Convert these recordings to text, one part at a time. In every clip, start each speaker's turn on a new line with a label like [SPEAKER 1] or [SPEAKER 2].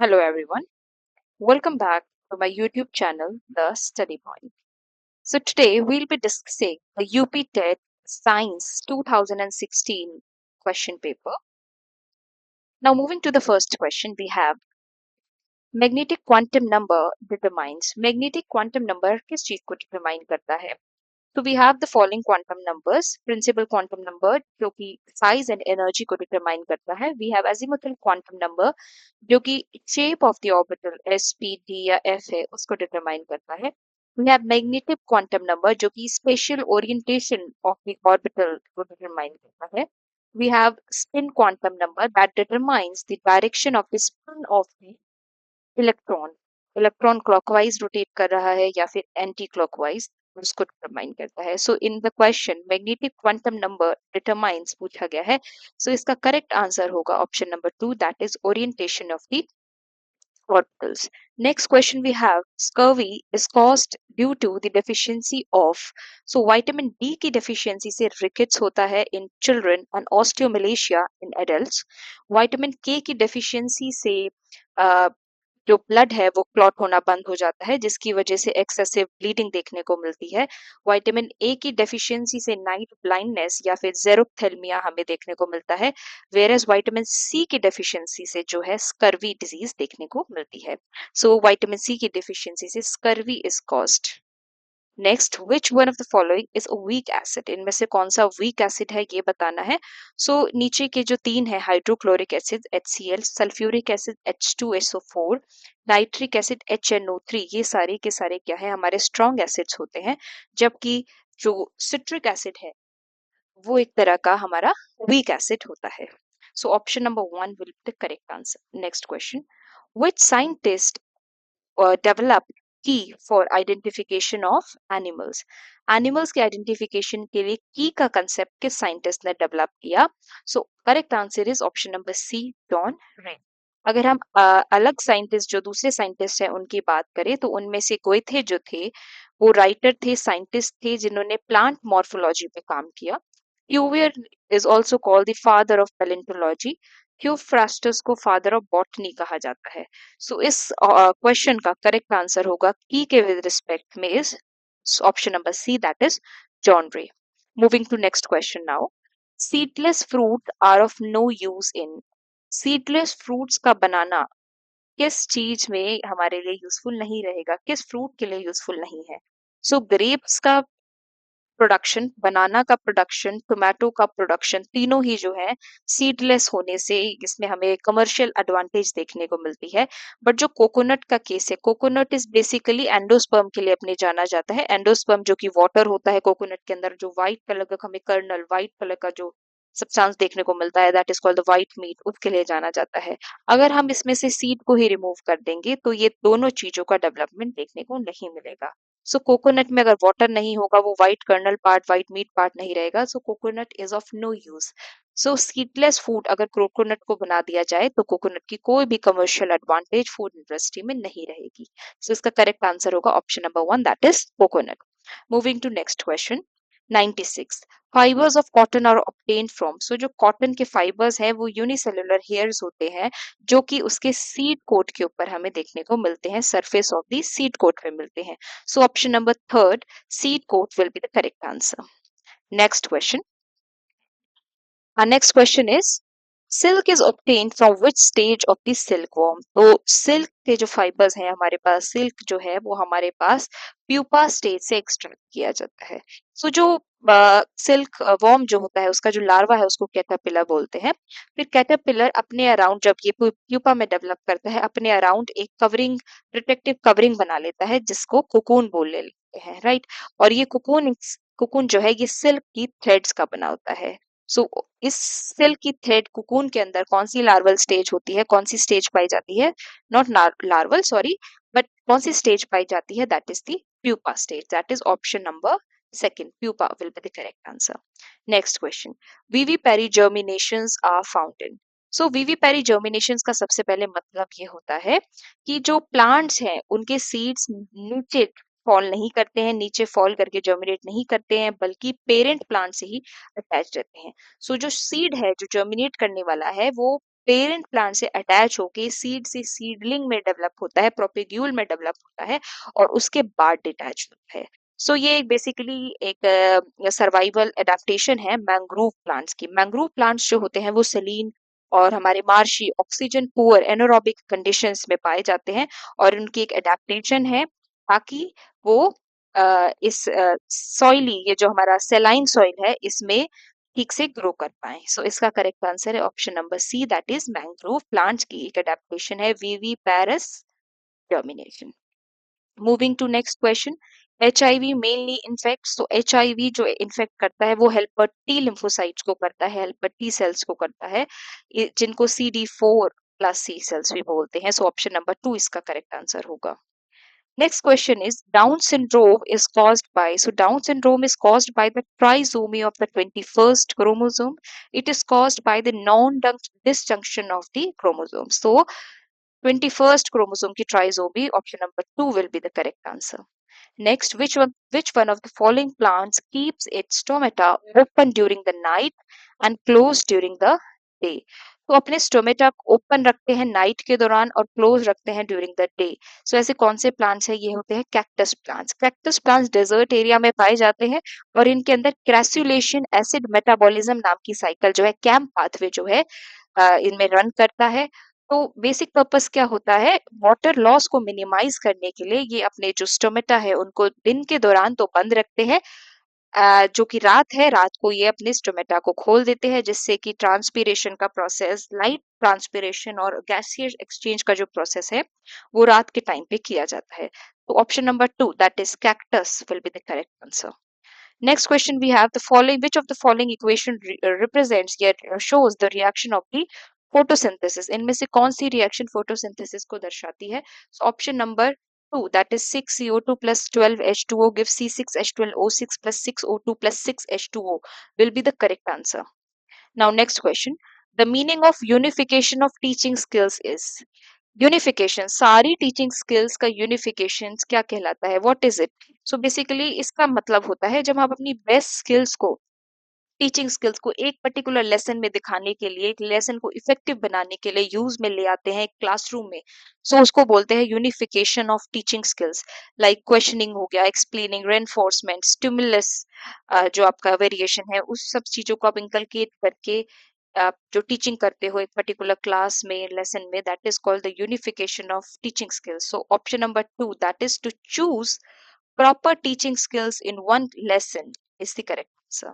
[SPEAKER 1] Hello everyone, welcome back to my YouTube channel, The Study Point. So today we'll be discussing the UP TET Science 2016 question paper. Now moving to the first question, we have magnetic quantum number determines. Magnetic quantum number किस चीज को determine करता है? So we have the following quantum numbers. Principal quantum number जो कि size and energy को determine करता है. We have azimuthal quantum number जो कि shape of the orbital s, p, d या f है उसको determine करता है. We have magnetic quantum number जो कि spatial orientation of the orbital को determine करता है. We have spin quantum number that determines the direction of the spin of the electron. Electron clockwise rotate कर रहा है या फिर एंटी क्लॉकवाइज उसको डिटरमाइन करता है. So in the question magnetic quantum number determines पूछा गया है. सो इसका करेक्ट आंसर होगा option number 2, that is orientation of the orbitals. Next question we have, scurvy is caused due to the deficiency of. So vitamin D की deficiency से rickets होता है in children and osteomalacia in adults. Vitamin K की deficiency से जो blood है वो clot होना बंद हो जाता है जिसकी वजह से एक्सेसिव ब्लीडिंग देखने को मिलती है. विटामिन ए की डेफिशिएंसी से नाइट ब्लाइंडनेस या फिर जेरोप्थेल्मिया हमें देखने को मिलता है, वेयरएज विटामिन सी की डेफिशिएंसी से जो है स्कर्वी डिजीज देखने को मिलती है. सो विटामिन सी की डेफिशिएंसी से scurvy is caused. Next, which one of the following is a weak acid? इनमें से कौन सा वीक एसिड है ये बताना है. सो नीचे के जो तीन है, hydrochloric acid HCl, sulphuric acid H2SO4, nitric acid HNO3, ये सारे के सारे क्या है, हमारे स्ट्रॉन्ग एसिड्स होते हैं. जबकि जो सिट्रिक एसिड है वो एक तरह का हमारा वीक एसिड होता है. So option number 1 will be the correct answer. Next question, which scientist developed key for identification of animals? Animals के आइडेंटिफिकेशन के लिए की का कंसेप्ट किस साइंटिस्ट ने डेवलप किया? So correct answer is option number C, John Ray. अगर हम अलग साइंटिस्ट जो दूसरे साइंटिस्ट हैं उनकी बात करें तो उनमें से कोई थे जो थे वो राइटर थे, साइंटिस्ट थे जिन्होंने प्लांट मॉर्फोलॉजी पे काम किया. Cuvier is also called the father of palaeontology. Theophrastus को फादर ऑफ बॉटनी कहा जाता है. सो इस क्वेश्चन का करेक्ट आंसर होगा की के विद रिस्पेक्ट में is option number C, that is John Ray. Moving to next question now, seedless fruit are of no use in. Seedless fruits का बनाना किस चीज में हमारे लिए यूजफुल नहीं रहेगा, किस फ्रूट के लिए यूजफुल नहीं है? सो ग्रेप्स का प्रोडक्शन, बनाना का प्रोडक्शन, टोमेटो का प्रोडक्शन, तीनों ही जो है सीडलेस होने से इसमें हमें कमर्शियल एडवांटेज देखने को मिलती है. बट जो कोकोनट का केस है, कोकोनट इज बेसिकली एंडोस्पर्म के लिए अपने जाना जाता है. एंडोस्पर्म जो कि वाटर होता है कोकोनट के अंदर, जो व्हाइट कलर का हमें कर्नल, व्हाइट कलर का जो सब्सटेंस देखने को मिलता है, that is called the white meat, उसके लिए जाना जाता है. अगर हम इसमें से सीड को ही रिमूव कर देंगे तो ये दोनों चीजों का डेवलपमेंट देखने को नहीं मिलेगा. सो कोकोनट में अगर वाटर नहीं होगा, वो white kernel part, white meat part नहीं रहेगा. So coconut is of no use. So seedless food अगर कोकोनट को बना दिया जाए तो कोकोनट की कोई भी कमर्शियल एडवांटेज फूड इंडस्ट्री में नहीं रहेगी. सो इसका करेक्ट आंसर होगा option number 1, that is coconut. Moving to next question, 96, fibres of cotton are obtain from. So जो कॉटन के फाइबर्स हैं वो यूनिसेलुलर हेयर्स होते हैं जो कि उसके सीड कोट के ऊपर हमें देखने को मिलते हैं, surface of the seed coat पे मिलते हैं. So option number 3, seed coat will be the correct answer. Next question, our next question is, silk is obtained from which stage of the silkworm? तो सिल्क के जो fibres हैं हमारे पास, silk जो है वो हमारे पास प्यूपा स्टेज से एक्सट्रैक्ट किया जाता है. सो जो सिल्क वॉर्म जो होता है उसका जो लार्वा है उसको कैटरपिलर बोलते हैं. फिर कैटरपिलर अपने अराउंड जब ये प्यूपा में डेवलप करता है, अपने अराउंड एक कवरिंग, प्रोटेक्टिव कवरिंग बना लेता है जिसको कोकून बोल लेते हैं, राइट. और ये कोकून, कोकून जो है ये सिल्क की थ्रेड्स का बना होता है. सो इस सेल की थ्रेड कुकून के अंदर कौन सी लार्वल स्टेज होती है, कौन सी स्टेज पाई जाती है, नॉट लार्वल सॉरी, बट कौन सी स्टेज पाई जाती है, that is the pupa stage. That is option number 2, pupa will be the correct answer. Next question, vivipary germinations are found in. So vivipary germinations का सबसे पहले मतलब ये होता है कि जो प्लांट्स हैं उनके सीड्स नीचे फॉल नहीं करते हैं, नीचे फॉल करके जर्मिनेट नहीं करते हैं, बल्कि पेरेंट प्लांट से ही अटैच रहते हैं. सो जो सीड है जो जर्मिनेट करने वाला है वो पेरेंट प्लांट से अटैच होके सीड से सीडलिंग में डेवलप होता है, प्रोपेग्यूल में डेवलप होता है और उसके बाद डिटैच होता है। सो ये बेसिकली एक सर्वाइवल एडेप्टेशन है मैंग्रोव प्लांट्स की। मैंग्रोव प्लांट्स जो होते हैं वो सलीन और हमारे marshy oxygen poor anaerobic conditions में पाए जाते हैं और उनकी एक एडेप्टेशन है ताकि वो इस सॉइली ये जो हमारा सेलाइन सॉइल है इसमें ठीक से ग्रो कर पाए। सो इसका करेक्ट आंसर है option number C, that is mangrove plants की एक एडेप्टेशन है viviparous germination. Moving to next question, HIV mainly infects, तो HIV जो इन्फेक्ट करता है वो हेल्पर टी लिम्फोसाइट्स को करता है, हेल्पर टी सेल्स को करता है, जिनको CD4 प्लस सी सेल्स भी बोलते हैं। सो ऑप्शन नंबर 2 इसका करेक्ट आंसर होगा। Next question is Down syndrome is caused by, so Down syndrome is caused by the trisomy of the 21st chromosome. It is caused by the non-disjunction of the chromosome. So 21st chromosome की trisomy, option number 2 will be the correct answer. Next, which one of the following plants keeps its stomata open during the night and closed during the day? तो अपने stomata open रखते हैं night के दौरान और close रखते हैं during the day. सो ऐसे कौन से प्लांट्स है? ये होते हैं cactus plants. Cactus plants desert area में पाए जाते हैं और इनके अंदर क्रैसुलेशन एसिड मेटाबॉलिज्म नाम की साइकिल जो है, कैम्प पाथवे जो है, इनमें रन करता है। तो बेसिक पर्पस क्या होता है? वाटर लॉस को मिनिमाइज करने के लिए ये अपने जो स्टोमेटा है उनको दिन के दौरान तो बंद रखते हैं, जो कि रात है, रात को ये अपने स्टोमेटा को खोल देते हैं, जिससे कि ट्रांसपीरेशन का प्रोसेस, लाइट ट्रांसपीरेशन और गैसियस एक्सचेंज का जो प्रोसेस है वो रात के टाइम पे किया जाता है। तो option number 2 that is cactus will be the correct answer. Next question we have the following, which of the following equation represents yet shows the reaction of the photosynthesis? इनमें से कौन सी reaction photosynthesis को दर्शाती है? So option number 2 that is 6CO2 plus 12H2O gives C6H12O6 plus 6O2 plus 6H2O will be the correct answer. Now next question, the meaning of unification of teaching skills is? Unification, सारी teaching skills का unification क्या कहलाता है? What is it? So basically इसका मतलब होता है जब हम अपनी बेस्ट स्किल्स को, टीचिंग स्किल्स को एक पर्टिकुलर लेसन में दिखाने के लिए, एक लेसन को इफेक्टिव बनाने के लिए यूज में ले आते हैं क्लासरूम में, सो उसको बोलते हैं unification of teaching skills. Like questioning हो गया, एक्सप्लेनिंग, रेनफोर्समेंट, स्टिमुलस, जो आपका वेरिएशन है, उस सब चीजों को आप इंकलकेट करके आप जो टीचिंग करते हो एक पर्टिकुलर क्लास में, लेसन में, that is called the unification of teaching skills. So option number 2 that is to choose proper teaching skills in one lesson is the correct answer.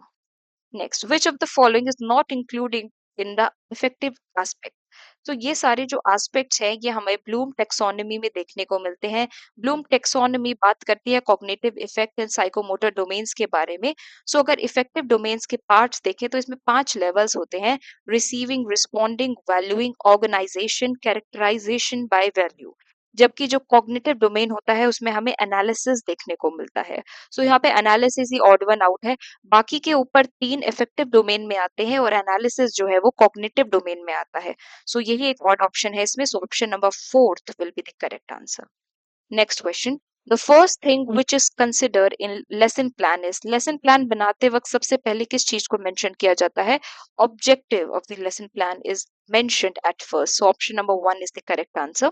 [SPEAKER 1] Next, which of the following is not including in the effective aspect? तो ये सारे जो aspects हैं ये हमें Bloom taxonomy में देखने को मिलते हैं। ब्लूम टेक्सोनॉमी बात करती है cognitive effect and psychomotor domains के बारे में। सो अगर इफेक्टिव डोमेन्स के पार्ट्स देखें तो इसमें 5 लेवल्स होते हैं: receiving, responding, valuing, organisation, characterisation by value. जबकि जो कॉग्निटिव डोमेन होता है उसमें हमें एनालिसिस देखने को मिलता है। सो यहाँ पे एनालिसिस ही ऑड वन आउट है, बाकी के ऊपर 3 इफेक्टिव डोमेन में आते हैं और एनालिसिस जो है वो कॉग्निटिव डोमेन में आता है। सो यही एक ऑड ऑप्शन है इसमें। सो option number 4 will be the correct answer. Next question, the first thing which is considered in lesson plan is? Lesson plan बनाते वक्त सबसे पहले किस चीज को मेंशन किया जाता है? Objective of the lesson plan is mentioned at first. So option number 1 is the correct answer.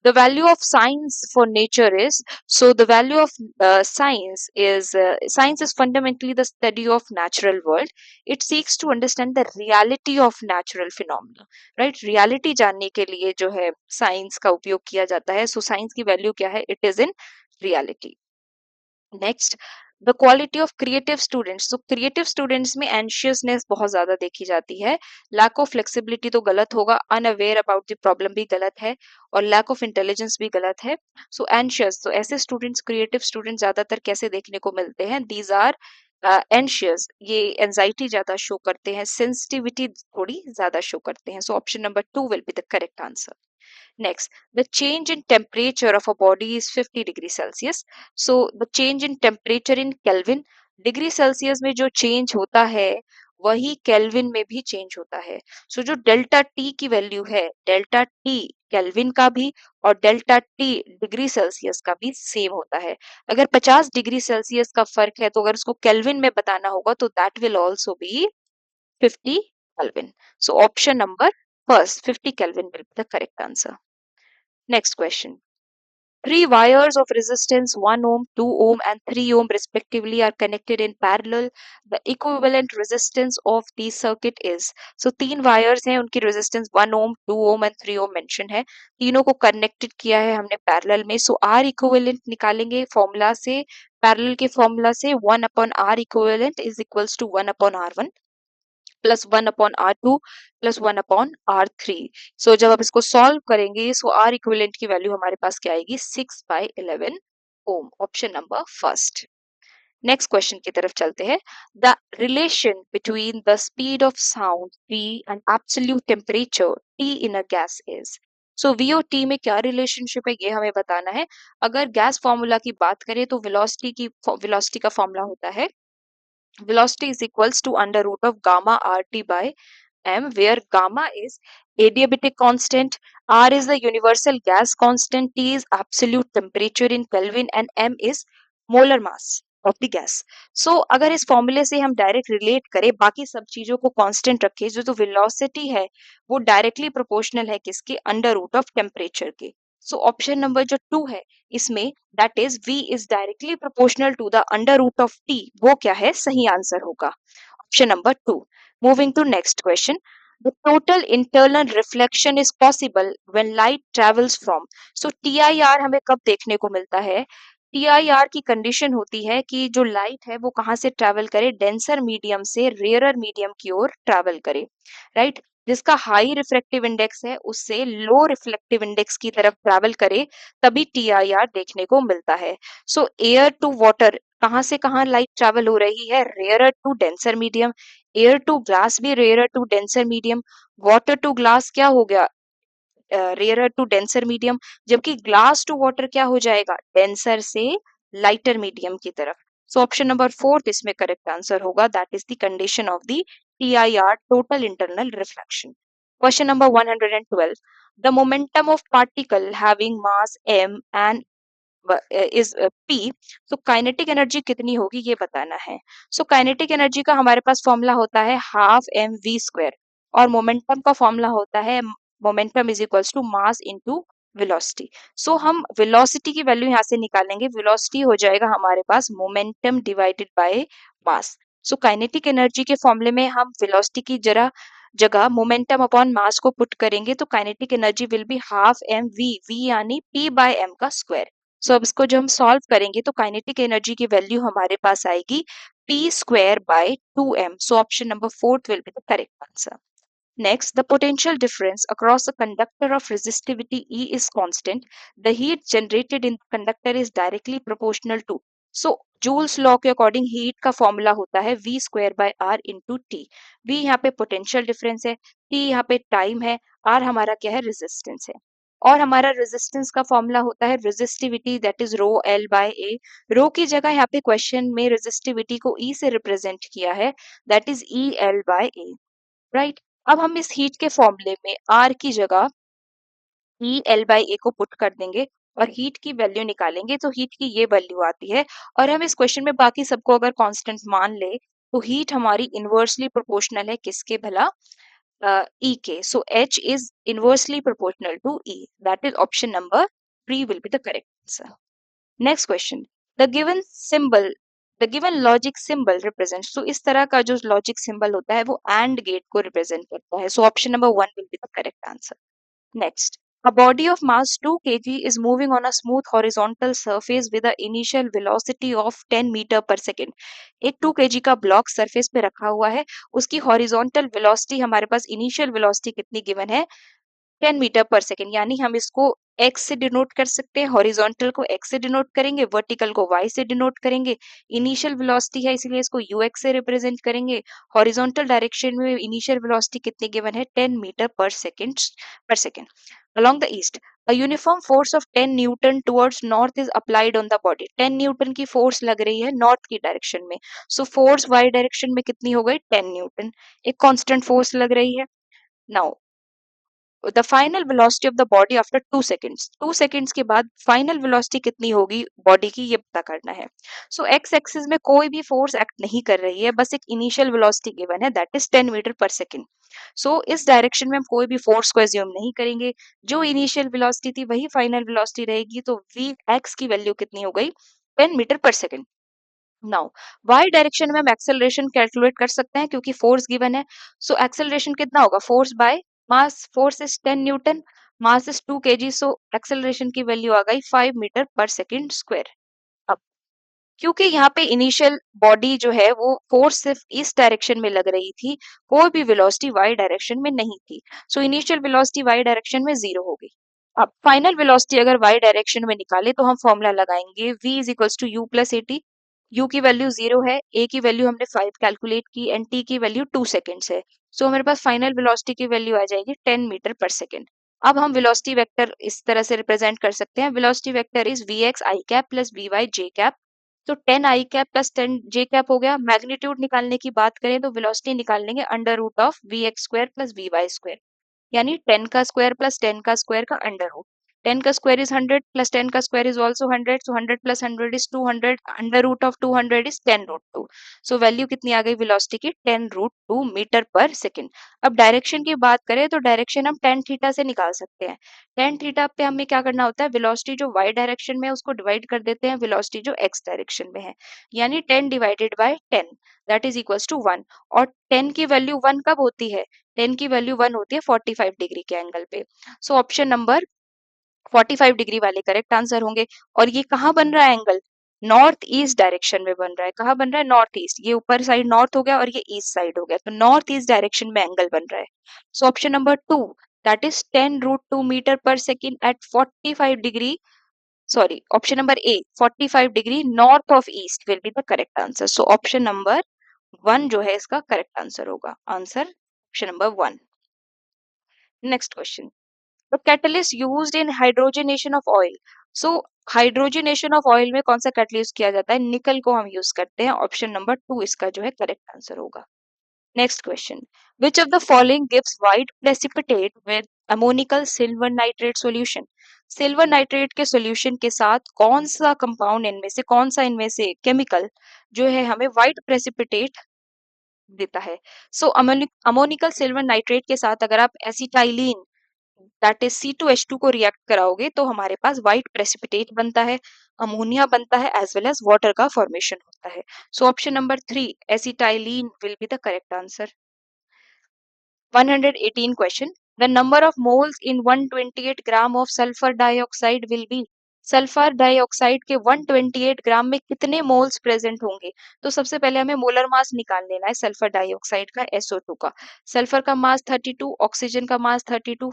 [SPEAKER 1] The value of science for nature is, so the value of science is fundamentally the study of natural world. It seeks to understand the reality of natural phenomena, right? reality जानने के लिए जो है science का उपयोग किया जाता है। सो साइंस की वैल्यू क्या है? It is in reality. Next, the quality of creative students. तो क्रिएटिव स्टूडेंट्स में एंशियसनेस बहुत ज्यादा देखी जाती है, लैक ऑफ फ्लेक्सिबिलिटी तो गलत होगा, अनअवेयर अबाउट द प्रॉब्लम भी गलत है और लैक ऑफ इंटेलिजेंस भी गलत है। सो एंशियस, तो ऐसे स्टूडेंट्स, क्रिएटिव स्टूडेंट्स ज्यादातर कैसे देखने को मिलते हैं? दीज आर एंशियस, ये एंजाइटी ज्यादा शो करते हैं, सेंसिटिविटी थोड़ी ज्यादा शो करते हैं। So option number 2 will be the correct answer. Next, the change in temperature of a body is 50 degree Celsius. So the change in temperature in Kelvin, degree Celsius में जो change होता है वही kelvin में भी change होता है। सो जो डेल्टा टी की वैल्यू है, डेल्टा टी केल्विन का भी और डेल्टा टी डिग्री सेल्सियस का भी सेम होता है। अगर 50 डिग्री सेल्सियस का फर्क है तो अगर उसको केल्विन में बताना होगा तो that will also be 50 kelvin. So option number first 50 Kelvin will be the correct answer. Next question. Three wires of resistance 1 ohm, 2 ohm and 3 ohm respectively are connected in parallel. The equivalent resistance of the circuit is. So तीन wires हैं, उनकी resistance 1 ohm, 2 ohm and 3 ohm mention है. तीनों को connected किया है हमने parallel में. So R equivalent निकालेंगे formula से, parallel के formula से 1 upon R equivalent is equals to 1 upon R1 plus 1 upon R2 plus 1 upon R3. So जब आप इसको सॉल्व करेंगे सो R इक्विवेलेंट की वैल्यू हमारे पास क्या आएगी 6/11 ohm. Option number first. Next question की तरफ चलते हैं. The relation between the speed of sound v and absolute temperature T in a gas is. So V और T में क्या रिलेशनशिप है ये हमें बताना है. अगर गैस फॉर्मूला की बात करें तो वेलोसिटी का फॉर्मूला होता है velocity is equals to under root of gamma RT by m, where gamma is adiabatic constant, R is the universal gas constant, T is absolute temperature in Kelvin and m is molar mass of the gas. So अगर इस फॉर्मूले से हम direct relate करें बाकी सब चीजों को कांस्टेंट रखें, जो तो वेलोसिटी है वो डायरेक्टली प्रोपोर्शनल है किसके, अंडर रूट ऑफ टेम्परेचर के. सो ऑप्शन नंबर जो 2 है इसमें that is V is directly proportional to the under root of T, वो क्या है, सही आंसर होगा. Option number 2. Moving to next question. The total internal reflection is possible when light travels from. So TIR हमें कब देखने को मिलता है? TIR की कंडीशन होती है कि जो लाइट है वो कहाँ से ट्रैवल करे, डेंसर मीडियम से रेयरर मीडियम की ओर ट्रैवल करे, राइट. जिसका हाई रिफ्लेक्टिव इंडेक्स है उससे लो रिफ्लेक्टिव इंडेक्स की तरफ ट्रैवल करे तभी TIR देखने को मिलता है. सो एयर टू वाटर कहाँ से कहाँ लाइट ट्रैवल हो रही है, rarer to denser medium. Air to glass भी rarer to denser medium. Water to glass क्या हो गया, रेयरर टू डेंसर मीडियम. जबकि ग्लास टू वाटर क्या हो जाएगा, डेंसर से लाइटर मीडियम की तरफ. सो ऑप्शन नंबर 4 इसमें करेक्ट आंसर होगा. That is the condition of the TIR, total internal reflection. Question number 112. The momentum of particle having mass m and is P. So kinetic energy कितनी होगी ये बताना है. सो kinetic energy का हमारे पास formula होता है हाफ mv² और मोमेंटम का फॉर्मूला होता है momentum is equals to mass into velocity. So हम वेलोसिटी की वैल्यू यहाँ से निकालेंगे. वेलोसिटी हो जाएगा हमारे पास momentum divided by mass. So kinetic energy के फॉर्मूले में हम वेलोसिटी की जगह मोमेंटम अपॉन मास को पुट करेंगे तो kinetic energy will be half mv यानी p/m का स्क्वायर. सो अब इसको जो हम सॉल्व करेंगे तो काइनेटिक एनर्जी की वैल्यू हमारे पास आएगी p² by 2m. So option number 4 will be the correct answer. Next, the potential difference across a conductor of resistivity E is constant. The heat generated in the conductor is directly proportional to. So, Joule's law के according heat का formula होता है V²/R into T. V यहाँ पे potential difference है, T यहाँ पे time है, R हमारा क्या है, रेजिस्टेंस है. और हमारा रेजिस्टेंस का फॉर्मूला होता है रेजिस्टिविटी दैट इज ρL/A. रो की जगह यहाँ पे क्वेश्चन में रेजिस्टिविटी को E से रिप्रेजेंट किया है, दैट इज EL/A, राइट. अब हम इस हीट के फॉर्मूले में R की जगह EL/A को पुट कर देंगे और हीट की वैल्यू निकालेंगे तो हीट की ये वैल्यू आती है. और हम इस क्वेश्चन में बाकी सबको अगर कांस्टेंट मान ले तो हीट हमारी इनवर्सली प्रोपोर्शनल है किसके भला, E के. So H is inversely proportional to E. That is option number 3 will be the correct answer. Next question. The given symbol the given logic symbol represent. So इस तरह का जो logic symbol होता है वो एंड गेट को represent करता है. So option number 1 will be the correct answer. Next, a body of mass 2 kg is moving on a smooth horizontal surface with an initial velocity of 10 meter per second. एक 2 kg का block surface पे रखा हुआ है, उसकी horizontal velocity हमारे पास initial velocity कितनी given है, 10 मीटर पर सेकेंड. यानी हम इसको x से डिनोट कर सकते हैं, हॉरिजॉन्टल को x से डिनोट करेंगे, वर्टिकल को y से डिनोट करेंगे. इनिशियल वेलोसिटी है इसलिए इसको ux से रिप्रेजेंट करेंगे. हॉरिजॉन्टल डायरेक्शन में इनिशियल वेलोसिटी कितनी गिवन है, 10 मीटर पर second. Along the east, a uniform force of 10 Newton towards north is applied on the body. 10 Newton की फोर्स लग रही है नॉर्थ की डायरेक्शन में. सो फोर्स y डायरेक्शन में कितनी हो गई, 10 न्यूटन. एक कांस्टेंट फोर्स लग रही है. Now the final velocity of the body after 2 seconds, 2 seconds के बाद फाइनल वेलोसिटी कितनी होगी बॉडी की, ये पता करना है। सो एक्स एक्सिस में कोई भी फोर्स एक्ट नहीं कर रही है, बस एक इनिशियल वेलोसिटी गिवन है, दैट इज 10 मीटर पर सेकेंड। सो इस डायरेक्शन में हम कोई भी फोर्स को एज्यूम नहीं करेंगे, जो इनिशियल वेलोसिटी थी वही फाइनल वेलोसिटी रहेगी, तो वी एक्स की वैल्यू कितनी हो गई, 10 मीटर पर सेकेंड। नाउ वाई डायरेक्शन में हम एक्सेलरेशन कैलकुलेट कर सकते हैं क्योंकि फोर्स गिवन है। सो एक्सेलरेशन कितना होगा, force by mass, force is 10 Newton, mass is 2 KG, so acceleration की वैल्यू आ गई 5 मीटर पर सेकेंड स्क्वायर। अब क्योंकि यहाँ पे इनिशियल बॉडी जो है वो फोर्स सिर्फ इस डायरेक्शन में लग रही थी, कोई भी वेलोसिटी वाई डायरेक्शन में नहीं थी, so initial velocity Y direction में 0 हो गई। अब फाइनल वेलोसिटी अगर वाई डायरेक्शन में निकाले तो हम फॉर्मूला लगाएंगे v is equals to U plus A T. U की वैल्यू 0 है, ए की वैल्यू हमने 5 कैलकुलेट की एंड टी की वैल्यू 2 सेकेंड्स है। सो हमारे पास फाइनल वेलोसिटी की वैल्यू आ जाएगी 10 मीटर पर सेकेंड। अब हम वेलोसिटी वेक्टर इस तरह से रिप्रेजेंट कर सकते हैं, velocity vector is V X I cap plus V Y J cap. तो 10 I cap plus 10 J cap हो गया। मैग्नीट्यूड निकालने की बात करें तो वेलोसिटी निकाल लेंगे under root of V X square plus V Y square, यानी 10 का स्क्वायर प्लस 10 का स्क्वायर का अंडर रूट। 10 का स्क्वायर इज 100 प्लस 10 का square is also 100, so 100 plus 100 is 200, under root of 200 is 10 root 2। So value कितनी आ गई velocity की, 10 रूट 2 मीटर पर सेकेंड। अब डायरेक्शन की बात करें तो डायरेक्शन हम tan थीटा से निकाल सकते हैं। tan थीटा पे हमें क्या करना होता है, वेलोसिटी जो y डायरेक्शन में है उसको डिवाइड कर देते हैं वेलोसिटी जो x डायरेक्शन में है, यानी 10 divided by 10 that is equals to 1। और 10 की वैल्यू 1 कब होती है, 10 की वैल्यू 1 होती है 45 डिग्री के एंगल पे। सो ऑप्शन नंबर 45 डिग्री वाले करेक्ट आंसर होंगे। और ये कहाँ बन रहा है एंगल, नॉर्थ ईस्ट डायरेक्शन में बन रहा है। कहाँ बन रहा है, नॉर्थ ईस्ट, ये ऊपर साइड नॉर्थ हो गया और ये ईस्ट साइड हो गया, तो नॉर्थ ईस्ट डायरेक्शन में एंगल बन रहा है। So option number 2 that is 10 root 2 metre पर second at 45 degree, sorry option number A 45 degree north of east will be the correct answer. So option number 1 जो है इसका करेक्ट आंसर होगा, answer option number 1। Next question, the catalyst used in hydrogenation of oil. So hydrogenation of oil में कौन सा catalyst किया जाता है, निकल को हम यूज करते हैं, ऑप्शन नंबर 2 इसका जो है करेक्ट आंसर होगा। Next question, which of the following gives white precipitate with ammoniacal silver nitrate solution. Silver nitrate के सॉल्यूशन के साथ कौन सा कंपाउंड इनमें से, कौन सा इनमें से केमिकल जो है हमें व्हाइट प्रेसिपिटेट देता है। सो अमोनिकल सिल्वर नाइट्रेट के साथ अगर आप एसिटाइलिन दैट इज C2H2 को रिएक्ट कराओगे तो हमारे पास व्हाइट प्रेसिपिटेट बनता है, अमोनिया बनता है एज वेल एज वाटर का फॉर्मेशन होता है। So option number 3 acetylene will be the correct answer. 118 question, the number of moles in 128 gram of sulfur dioxide will be। Sulphur dioxide के 128 ग्राम में कितने मोल्स प्रेजेंट होंगे। तो सबसे पहले हमें मोलर मास निकाल लेना है सल्फर डाइऑक्साइड का, SO2 का। सल्फर का मास 32, ऑक्सीजन का मास 32,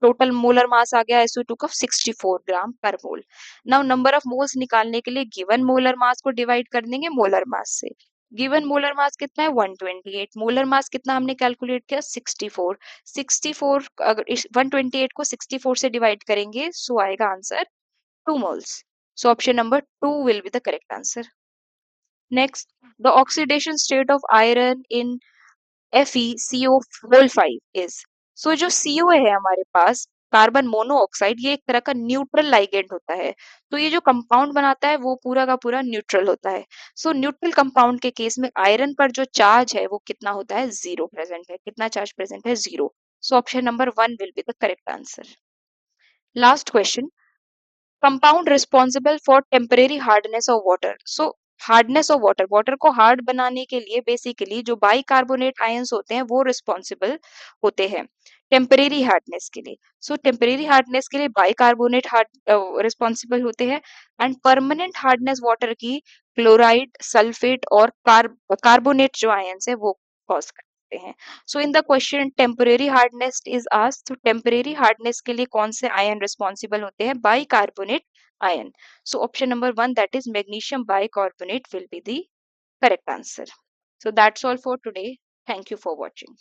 [SPEAKER 1] टोटल मोलर मास आ गया SO2 का 64 ग्राम पर मोल। नाउ नंबर ऑफ मोल्स निकालने के लिए गिवन मोलर मास को डिवाइड कर देंगे मोलर मास से। गिवन मोलर मास कितना है 128, मोलर मास कितना हमने कैलकुलेट किया 64। 64 अगर 128 को 64 से डिवाइड करेंगे सो आएगा answer 2 moles. So option number 2 will be the correct answer. Next, the oxidation state of iron in FeCO whole 5 is. So जो CO है हमारे पास कार्बन मोनोऑक्साइड, ये एक तरह का न्यूट्रल लाइगेंड होता है, तो ये जो कंपाउंड बनाता है वो पूरा का पूरा न्यूट्रल होता है। सो न्यूट्रल कंपाउंड के केस में आयरन पर जो चार्ज है वो कितना होता है, 0 प्रेजेंट है। कितना चार्ज प्रेजेंट है, 0। सो option number 1 will be the correct answer. Last question, compound responsible for temporary hardness of water. So hardness of water, water को हार्ड बनाने के लिए बेसिकली जो बाइकार्बोनेट आयंस होते हैं वो रिस्पॉन्सिबल होते हैं टेम्परेरी हार्डनेस के लिए। सो टेम्परेरी हार्डनेस के लिए बाइकार्बोनेट हार्ड रिस्पॉन्सिबल होते हैं एंड परमानेंट हार्डनेस वाटर की क्लोराइड, सल्फेट और कार्बोनेट जो आयंस है वो कॉज करते हैं। So in the question temporary hardness is asked, तो टेम्परेरी हार्डनेस के लिए कौन से आयन रिस्पॉन्सिबल होते हैं, bicarbonate ion. So option number 1 that is magnesium bicarbonate will be the correct answer. So that's all for today. Thank you for watching.